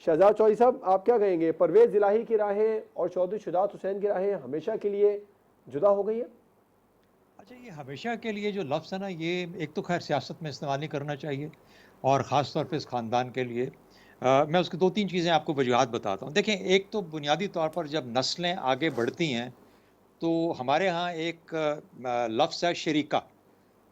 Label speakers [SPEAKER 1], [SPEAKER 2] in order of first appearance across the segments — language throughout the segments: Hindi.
[SPEAKER 1] शहजाद चौधरी साहब, आप क्या कहेंगे? परवेज इलाही की राहें और चौधरी शुजात हुसैन की राहें हमेशा के लिए जुदा हो गई है?
[SPEAKER 2] अच्छा, ये हमेशा के लिए जो लफ्ज़ है ना, ये एक तो ख़ैर सियासत में इस्तेमाल नहीं करना चाहिए और ख़ास तौर पे इस ख़ानदान के लिए। मैं उसकी 2-3 चीज़ें आपको वजूहात बताता हूँ। देखें, एक तो बुनियादी तौर पर जब नस्लें आगे बढ़ती हैं, तो हमारे यहाँ एक लफ्ज़ है शरीका।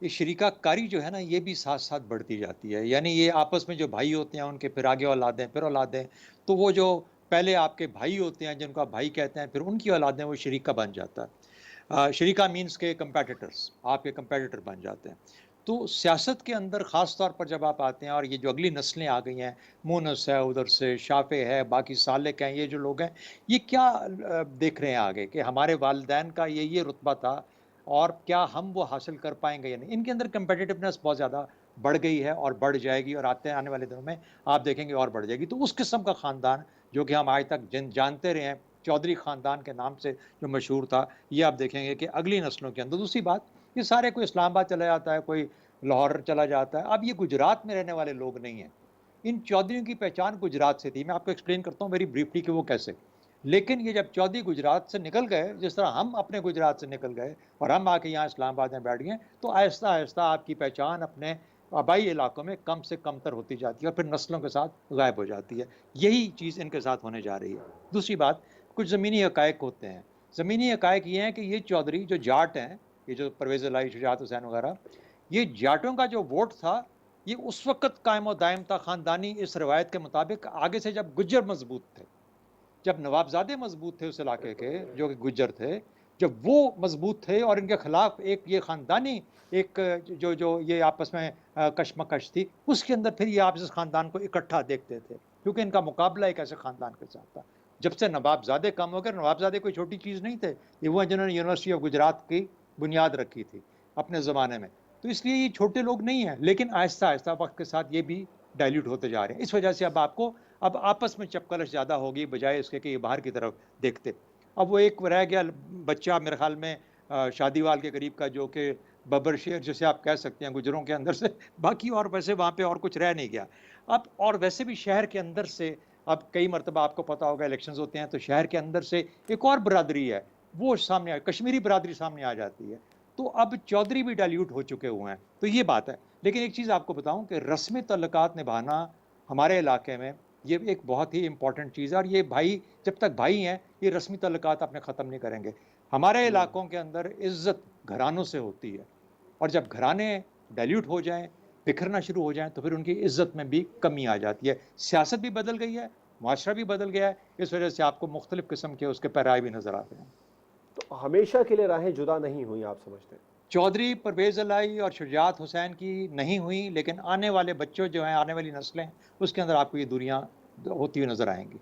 [SPEAKER 2] ये शरीकाकारी जो है ना, ये भी साथ-साथ बढ़ती जाती है। यानी ये आपस में जो भाई होते हैं, उनके फिर आगे औलादें, फिर औलादें, तो वो जो पहले आपके भाई होते हैं, जिनको आप भाई कहते हैं, फिर उनकी औलादें, वो शरीका बन जाता है। शरीका मीन्स के कंपेटिटर्स, आपके कंपेटिटर बन जाते हैं। तो सियासत के अंदर ख़ास तौर पर जब आप आते हैं और ये जो अगली नस्लें आ गई हैं, मूनस है, उधर से शाफ़े है, बाकी सालेक हैं, ये जो लोग हैं, ये क्या देख रहे हैं आगे कि हमारे वालिदैन का ये रुतबा था और क्या हम वो हासिल कर पाएँगे या नहीं? इनके अंदर कम्पेटिटिवनेस बहुत ज़्यादा बढ़ गई है और बढ़ जाएगी और आने वाले दिनों में आप देखेंगे और बढ़ जाएगी। तो उस किस्म का ख़ानदान जो कि हम आज तक जानते रहे हैं, चौधरी ख़ानदान के नाम से जो मशहूर था, ये आप देखेंगे कि अगली नस्लों के अंदर। दूसरी बात, ये सारे कोई इस्लामाबाद चला जाता है, कोई लाहौर चला जाता है। अब ये गुजरात में रहने वाले लोग नहीं हैं। इन चौधरियों की पहचान गुजरात से थी। मैं आपको एक्सप्लेन करता हूँ वेरी ब्रीफली कि वो कैसे। लेकिन ये जब चौधरी गुजरात से निकल गए, जिस तरह हम अपने गुजरात से निकल गए और हम आके यहाँ इस्लामाबाद में बैठ गए, तो आहिस्ता-आहिस्ता आपकी पहचान अपने आबाई इलाकों में कम से कमतर होती जाती है और फिर नस्लों के साथ गायब हो जाती है। यही चीज़ इनके साथ होने जा रही है। दूसरी बात, कुछ ज़मीनी हक़ाइक़ होते हैं। ज़मीनी हक़ाइक़ ये हैं कि ये चौधरी जो जाट हैं, ये जो परवेज़ इलाही, शुजात हुसैन वग़ैरह, ये जाटों का जो वोट था, ये उस वक़्त कायम और दायम था ख़ानदानी इस रिवायत के मुताबिक आगे से जब गुज्जर मज़बूत थे। जब नवाबज़ादे मज़बूत थे उस इलाके के, जो कि गुज्जर थे, जब वो मज़बूत थे और इनके खिलाफ़ एक ये ख़ानदानी एक जो जो ये आपस में कशमकश थी, उसके अंदर फिर ये आप इस ख़ानदान को इकट्ठा देखते थे, क्योंकि इनका मुकाबला एक ऐसे ख़ानदान के साथ था। जब से नवाबज़ादे कम हो गए, नवाबज़ादे कोई छोटी चीज़ नहीं थे, ये वो हैं जिन्होंने यूनिवर्सिटी ऑफ गुजरात की बुनियाद रखी थी, अपने ज़माने में। तो इसलिए ये छोटे लोग नहीं हैं, लेकिन आहिस्ता-आहिस्ता वक़्त के साथ ये भी डाइल्यूट होते जा रहे हैं। इस वजह से अब आपस में चपकलश ज़्यादा होगी बजाए इसके कि ये बाहर की तरफ देखते। अब वो एक रह गया बच्चा मेरे ख़्याल में शादीवाल के करीब का, जो कि बब्बर शेर जिसे आप कह सकते हैं गुज्जरों के अंदर से, बाकी और वैसे वहाँ पे और कुछ रह नहीं गया। अब और वैसे भी शहर के अंदर से अब कई मर्तबा आपको पता होगा इलेक्शंस होते हैं, तो शहर के अंदर से एक और बिरादरी है, वो सामने कश्मीरी बिरादरी सामने आ जाती है। तो अब चौधरी भी डाइल्यूट हो चुके हुए हैं, तो ये बात है। लेकिन एक चीज़ आपको बताऊँ कि रस्मी तल्लुकात निभाना हमारे इलाके में ये एक बहुत ही इम्पोर्टेंट चीज़ है और ये भाई जब तक भाई हैं, ये रस्मी तल्लुकात अपने ख़त्म नहीं करेंगे। हमारे
[SPEAKER 1] हुँ।
[SPEAKER 2] इलाकों के अंदर इज़्ज़त घरानों से होती है और जब घराने डाइल्यूट हो जाएँ, बिखरना शुरू हो जाएँ, तो फिर उनकी इज़्ज़त में भी कमी आ जाती है। सियासत भी बदल गई है, मुआशरा भी बदल गया है, इस वजह से आपको मुख्तलिफ़ किस्म के उसके पैराए भी नज़र आते हैं।
[SPEAKER 1] तो हमेशा के लिए राहें जुदा नहीं हुई, आप समझते हैं?
[SPEAKER 2] चौधरी परवेज़ इलाही और शुजात हुसैन की नहीं हुई, लेकिन आने वाले बच्चों जो हैं, आने वाली नस्लें, उसके अंदर आपको ये दूरियाँ होती हुई नज़र आएँगी।